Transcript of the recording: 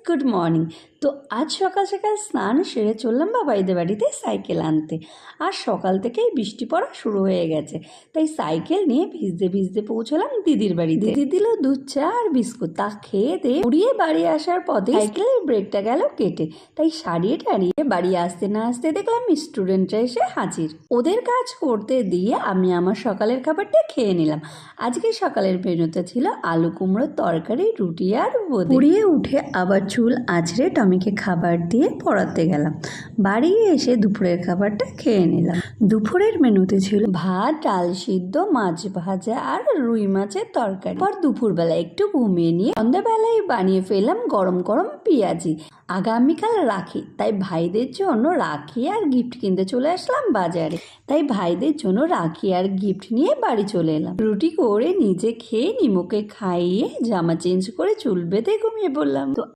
Good morning. তো আজ সকাল সকাল স্নান সেরে চললাম বাবাইদের বাড়িতে সাইকেল আনতে। আর সকাল থেকেই বৃষ্টি পড়া শুরু হয়ে গেছে, তাই সাইকেল নিয়ে ভিজতে ভিজতে পৌঁছলাম দিদির বাড়িতে। দিদি দিল দুধ চা আর বিস্কুট, তা খেয়ে দিয়ে উড়িয়ে বাড়ি আসার পথে সাইকেলের ব্রেকটা গেল কেটে, তাই সারিয়ে টারিয়ে বাড়ি আসতে না আসতে দেখলাম স্টুডেন্টরা এসে হাজির। ওদের কাজ করতে দিয়ে আমি আমার সকালের খাবারটা খেয়ে নিলাম। আজকে সকালের মেনুতে ছিল আলু কুমড়োর তরকারি, রুটি আর বোঁদে। পড়িয়ে উঠে আবার চুল আঁচড়ে টমিকে খাবার দিয়ে পড়াতে গেলাম। বাড়ি এসে দুপুরের খাবারটা খেয়ে নিলাম। দুপুরের মেনুতে ছিল ভাত, ডাল সিদ্ধ, মাছ ভাজা আর রুই মাছের তরকারি। পর দুপুরবেলা একটু ঘুমিয়ে নিয়ে সন্ধ্যাবেলায় বানিয়ে ফেললাম গরম গরম পেঁয়াজি। আগামীকাল রাখি, তাই ভাইদের জন্য রাখি আর গিফট কিনতে চলে আসলাম বাজারে। তাই ভাইদের জন্য রাখি আর গিফট নিয়ে বাড়ি চলে এলাম। রুটি করে নিজে খেয়ে নিমুকে খাইয়ে জামা চেঞ্জ করে চুল বেঁধে ঘুমিয়ে পড়লাম। তো